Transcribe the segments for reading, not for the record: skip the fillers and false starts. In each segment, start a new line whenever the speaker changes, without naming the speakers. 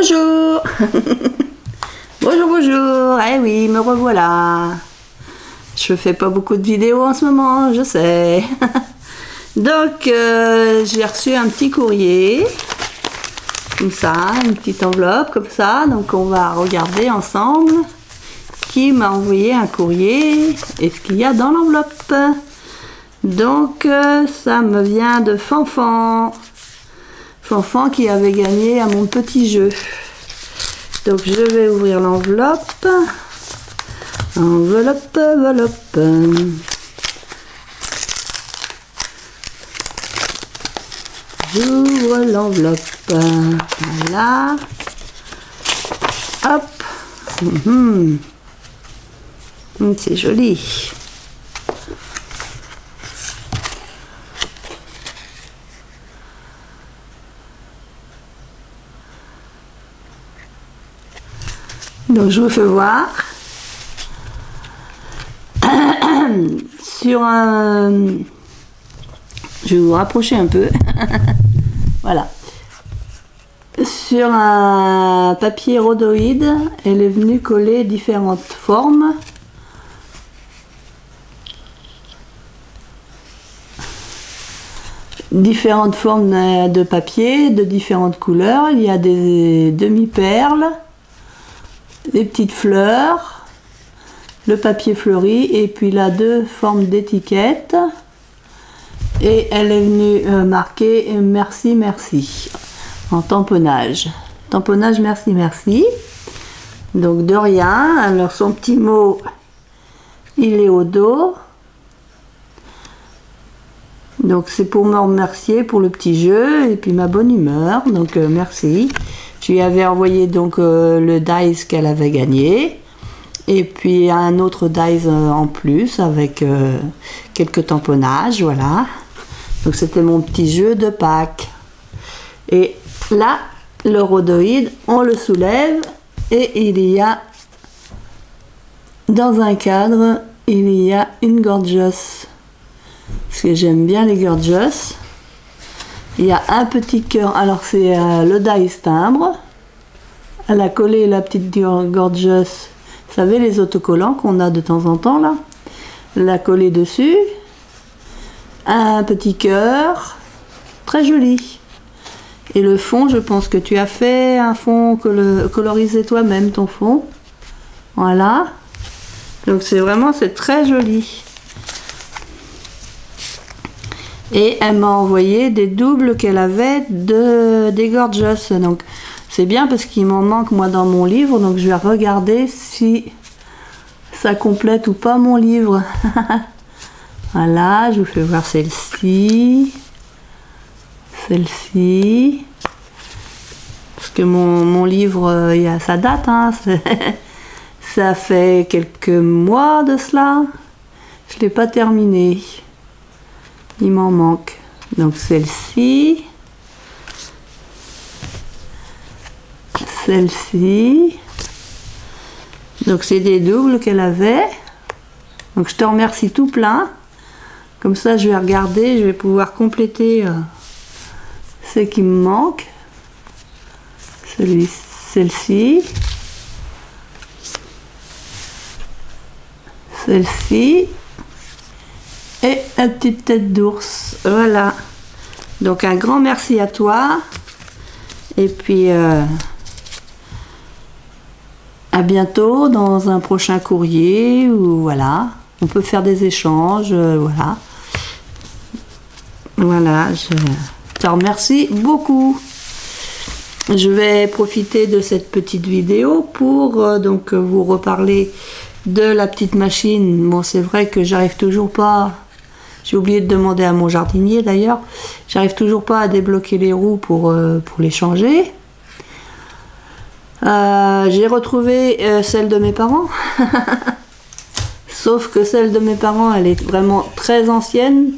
Bonjour. Bonjour, bonjour. Eh oui, me revoilà. Je fais pas beaucoup de vidéos en ce moment, je sais. Donc, j'ai reçu un petit courrier. Comme ça, une petite enveloppe comme ça. Donc, on va regarder ensemble qui m'a envoyé un courrier et ce qu'il y a dans l'enveloppe. Donc, ça me vient de Fanfan. Fanfan qui avait gagné à mon petit jeu. Donc je vais ouvrir l'enveloppe. Enveloppe, enveloppe. J'ouvre l'enveloppe. Voilà. Hop. C'est joli. Donc je vous fais voir sur un... Je vais vous rapprocher un peu. Voilà. Sur un papier rhodoïde, elle est venue coller différentes formes. Différentes formes de papier, de différentes couleurs. Il y a des demi-perles, des petites fleurs, le papier fleuri et puis là deux formes d'étiquettes et elle est venue marquer merci merci en tamponnage merci merci. Donc de rien. Alors son petit mot il est au dos, donc c'est pour me remercier pour le petit jeu et puis ma bonne humeur, donc merci. Je lui avais envoyé donc le dice qu'elle avait gagné et puis un autre dice en plus avec quelques tamponnages, voilà. Donc c'était mon petit jeu de Pâques. Et là, le rhodoïde, on le soulève et il y a, dans un cadre, il y a une gorgeous. Parce que j'aime bien les gorgeous. Il y a un petit cœur, alors c'est le dice timbre. Elle a collé la petite gorgeous, vous savez les autocollants qu'on a de temps en temps là. Elle l'a collé dessus. Un petit cœur, très joli. Et le fond, je pense que tu as fait un fond colorisé toi-même ton fond. Voilà. Donc c'est vraiment, c'est très joli. Et elle m'a envoyé des doubles qu'elle avait des gorgeous. Donc c'est bien parce qu'il m'en manque moi dans mon livre. Donc je vais regarder si ça complète ou pas mon livre. Voilà, je vous fais voir celle-ci. Celle-ci. Parce que mon livre, ça date. Hein, ça fait quelques mois de cela. Je ne l'ai pas terminé. Il m'en manque. Donc celle-ci. Celle-ci. Donc c'est des doubles qu'elle avait. Donc je te remercie tout plein. Comme ça je vais regarder, je vais pouvoir compléter ce qui me manque. Celle-ci. Celle-ci. Et une petite tête d'ours. Voilà. Donc un grand merci à toi. Et puis à bientôt dans un prochain courrier. Ou voilà. On peut faire des échanges. Voilà. Voilà. Je te remercie beaucoup. Je vais profiter de cette petite vidéo pour donc vous reparler de la petite machine. Bon, c'est vrai que j'arrive toujours pas. J'ai oublié de demander à mon jardinier d'ailleurs. J'arrive toujours pas à débloquer les roues pour les changer. J'ai retrouvé celle de mes parents. Sauf que celle de mes parents, elle est vraiment très ancienne.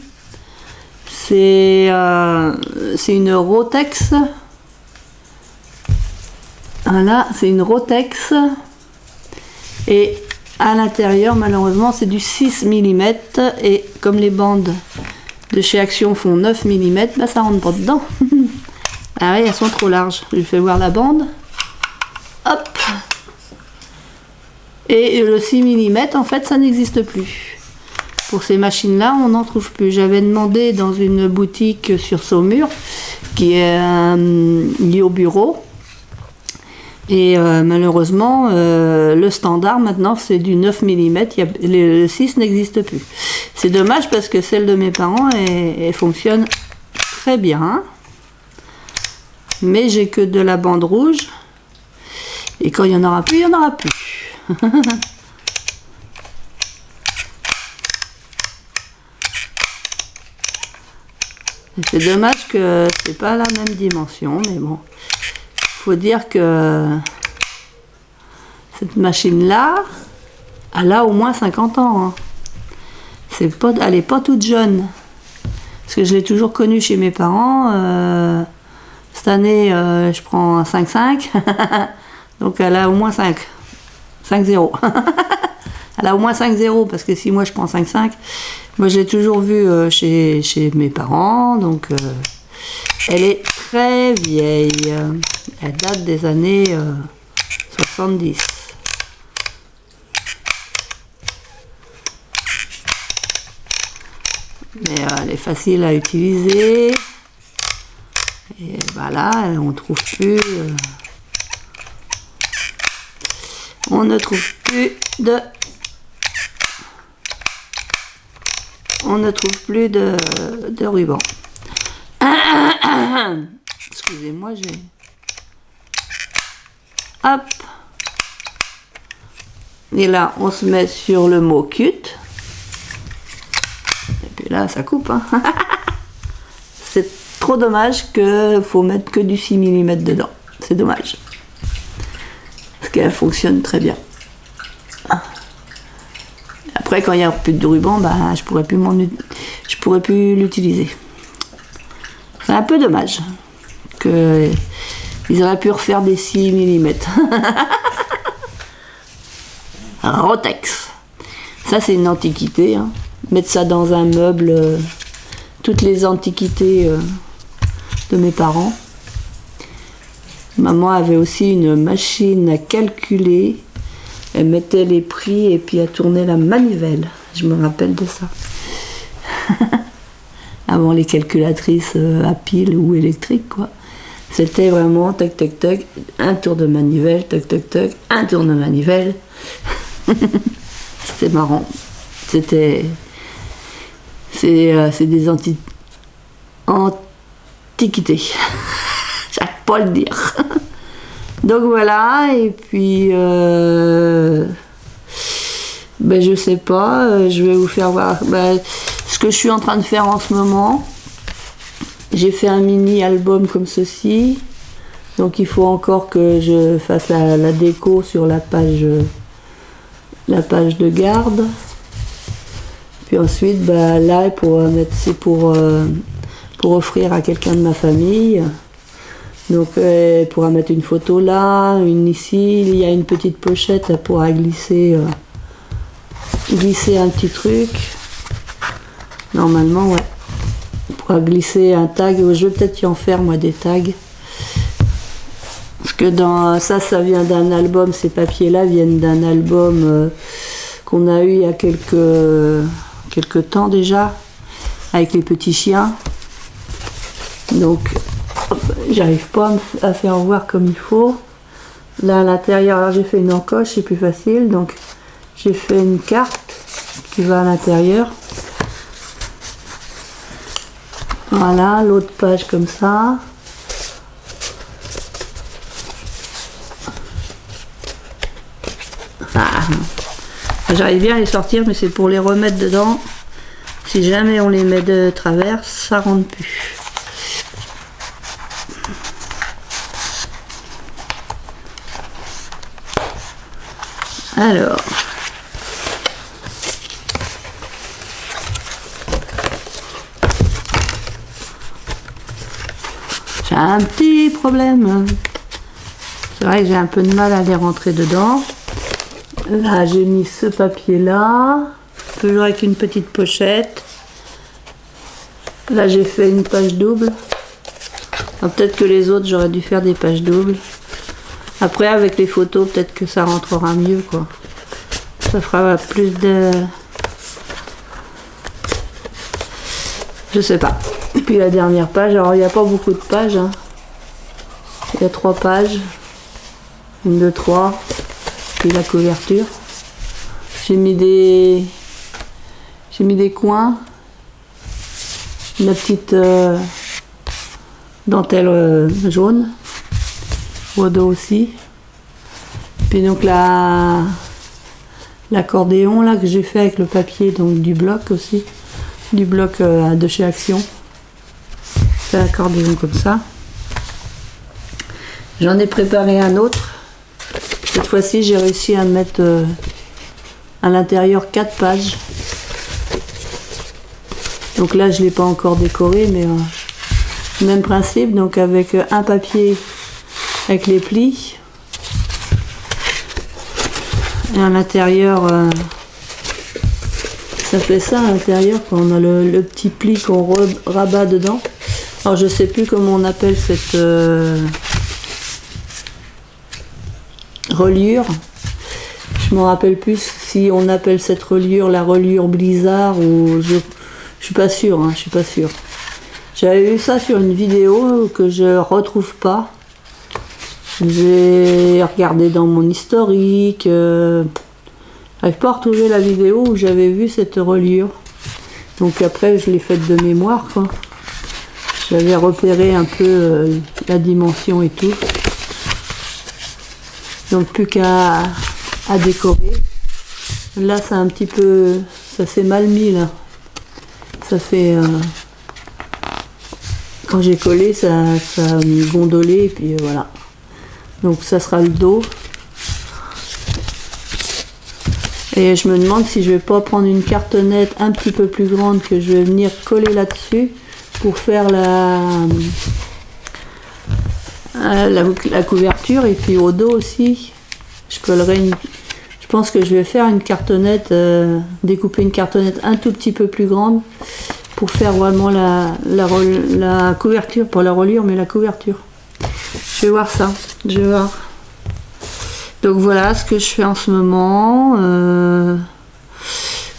C'est une Rotex. Voilà, c'est une Rotex. Et à l'intérieur, malheureusement, c'est du 6 mm. Et comme les bandes de chez Action font 9 mm, bah, ça rentre pas dedans. Ah oui, elles sont trop larges. Je lui fais voir la bande. Hop. Et le 6 mm, en fait, ça n'existe plus. Pour ces machines-là, on n'en trouve plus. J'avais demandé dans une boutique sur Saumur, qui est liée au bureau. Et malheureusement, le standard maintenant, c'est du 9 mm. Le 6 n'existe plus. C'est dommage parce que celle de mes parents, elle fonctionne très bien. Mais j'ai que de la bande rouge. Et quand il n'y en aura plus, il n'y en aura plus. C'est dommage que c'est pas la même dimension, mais bon. Faut dire que cette machine-là, elle a au moins 50 ans. Hein. Elle n'est pas toute jeune. Parce que je l'ai toujours connue chez mes parents. Cette année, je prends un 5,5. Donc elle a au moins 5,0. Elle a au moins 5,0 parce que si moi je prends 5,5, moi je l'ai toujours vue chez mes parents. Donc elle est très vieille. Elle date des années 70. Mais elle est facile à utiliser. Et voilà, on trouve plus. On ne trouve plus de. On ne trouve plus de ruban. Excusez-moi, j'ai. Hop. Et là, on se met sur le mot cut. Et puis là, ça coupe. Hein. C'est trop dommage qu'il faut mettre que du 6 mm dedans. C'est dommage. Parce qu'elle fonctionne très bien. Après, quand il n'y a plus de ruban, bah, je pourrais plus l'utiliser. C'est un peu dommage. Ils auraient pu refaire des 6 mm. Rotex. Ça, c'est une antiquité. Hein. Mettre ça dans un meuble. Toutes les antiquités de mes parents. Maman avait aussi une machine à calculer. Elle mettait les prix et puis elle tournait la manivelle. Je me rappelle de ça. Avant les calculatrices à pile ou électriques, quoi. C'était vraiment tac tac tac, un tour de manivelle, tac tac tac, un tour de manivelle. C'était marrant. C'est des antiquités. J'arrive pas à le dire. Donc voilà, et puis ben je sais pas, je vais vous faire voir ce que je suis en train de faire en ce moment. J'ai fait un mini album comme ceci, donc il faut encore que je fasse la déco sur la page de garde. Puis ensuite, bah, là, c'est pour offrir à quelqu'un de ma famille. Donc, elle pourra mettre une photo là, une ici. Il y a une petite pochette, elle pourra glisser un petit truc. Normalement, ouais. On pourra glisser un tag. Je vais peut-être y en faire, moi, des tags. Parce que ça vient d'un album. Ces papiers-là viennent d'un album qu'on a eu il y a quelques temps déjà, avec les petits chiens. Donc, j'arrive pas à faire voir comme il faut. Là, à l'intérieur, alors j'ai fait une encoche, c'est plus facile. Donc, j'ai fait une carte qui va à l'intérieur. Voilà, l'autre page comme ça. Ah. J'arrive bien à les sortir, mais c'est pour les remettre dedans. Si jamais on les met de travers, ça rentre plus. Alors, j'ai un petit problème. C'est vrai que j'ai un peu de mal à les rentrer dedans. Là, j'ai mis ce papier-là, toujours avec une petite pochette. Là, j'ai fait une page double. Peut-être que les autres, j'aurais dû faire des pages doubles. Après, avec les photos, peut-être que ça rentrera mieux, quoi. Ça fera plus de... Je sais pas. Et puis la dernière page, alors il n'y a pas beaucoup de pages, hein. Il y a 3 pages. 1, 2, 3. Puis la couverture. J'ai mis des coins. La petite dentelle jaune. Au dos aussi. Puis donc l'accordéon là que j'ai fait avec le papier, donc du bloc aussi. Du bloc de chez Action. C'est l'accordéon comme ça. J'en ai préparé un autre. Cette fois-ci, j'ai réussi à mettre à l'intérieur 4 pages. Donc là, je ne l'ai pas encore décoré, mais même principe. Donc avec un papier avec les plis. Et à l'intérieur, ça fait ça à l'intérieur quand on a le petit pli qu'on rabat dedans. Alors je sais plus comment on appelle cette reliure. Je me rappelle plus si on appelle cette reliure la reliure blizzard ou je suis pas sûre, hein, je suis pas sûre. J'avais vu ça sur une vidéo que je retrouve pas. J'ai regardé dans mon historique. J'arrive pas à retrouver la vidéo où j'avais vu cette reliure. Donc après je l'ai faite de mémoire, quoi. J'avais repéré un peu la dimension et tout. Donc plus qu'à décorer. Là c'est un petit peu... ça s'est mal mis là. Ça fait... quand j'ai collé ça a gondolé et puis voilà. Donc ça sera le dos. Et je me demande si je vais pas prendre une cartonnette un petit peu plus grande que je vais venir coller là-dessus pour faire la couverture. Et puis au dos aussi, je collerai une... Je pense que je vais faire une cartonnette, découper une cartonnette un tout petit peu plus grande pour faire vraiment la couverture, pour la reliure, mais la couverture. Je vais voir ça, je vais voir. Donc voilà ce que je fais en ce moment.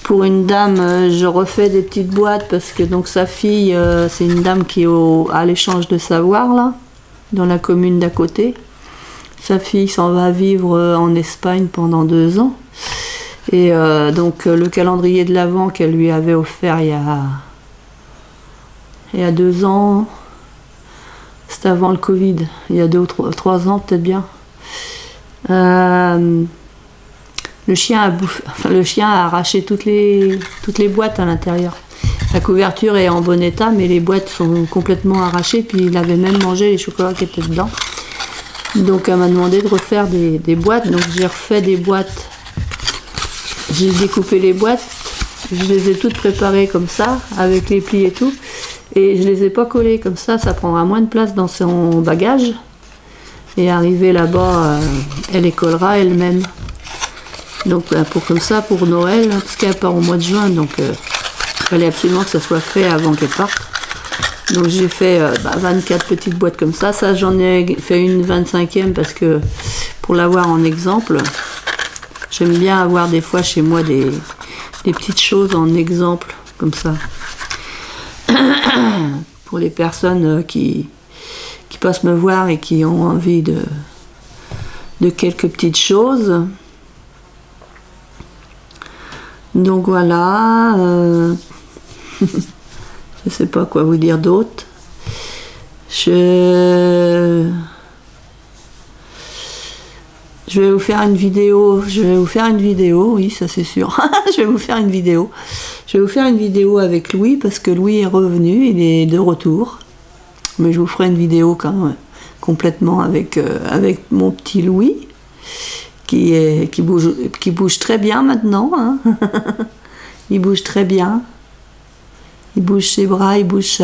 Pour une dame, je refais des petites boîtes parce que donc sa fille, c'est une dame qui est à l'échange de savoir là, dans la commune d'à côté. Sa fille s'en va vivre en Espagne pendant 2 ans. Et donc le calendrier de l'Avent qu'elle lui avait offert il y a 2 ans, c'était avant le Covid, il y a 2 ou 3 ans peut-être bien. Le chien a arraché toutes les boîtes à l'intérieur. La couverture est en bon état, mais les boîtes sont complètement arrachées. Puis il avait même mangé les chocolats qui étaient dedans. Donc elle m'a demandé de refaire des boîtes. Donc j'ai refait des boîtes. J'ai découpé les boîtes. Je les ai toutes préparées comme ça, avec les plis et tout. Et je les ai pas collées comme ça prendra moins de place dans son bagage. Et arrivé là-bas, elle les collera elle-même. Donc comme ça, pour Noël, parce qu'elle part au mois de juin, donc il fallait absolument que ça soit fait avant qu'elle parte. Donc j'ai fait 24 petites boîtes comme ça. Ça, j'en ai fait une 25e parce que pour l'avoir en exemple, j'aime bien avoir des fois chez moi des petites choses en exemple, comme ça. Pour les personnes qui passent me voir et qui ont envie de quelques petites choses. Donc voilà, je sais pas quoi vous dire d'autre. Je vais vous faire une vidéo. Oui, ça c'est sûr. Je vais vous faire une vidéo. Je vais vous faire une vidéo avec Louis parce que Louis est revenu, il est de retour. Mais je vous ferai une vidéo quand même complètement avec mon petit Louis qui bouge très bien maintenant. Hein. Il bouge très bien. Il bouge ses bras, il bouge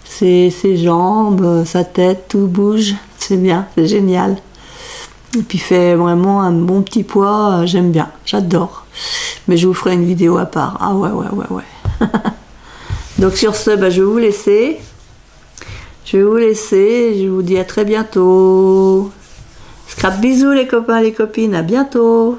ses jambes, sa tête, tout bouge. C'est bien, c'est génial. Et puis il fait vraiment un bon petit poids, j'aime bien, j'adore. Mais je vous ferai une vidéo à part. Ah ouais. Donc sur ce, je vais vous laisser. Je vous dis à très bientôt. Parce À bisous les copains, les copines, à bientôt.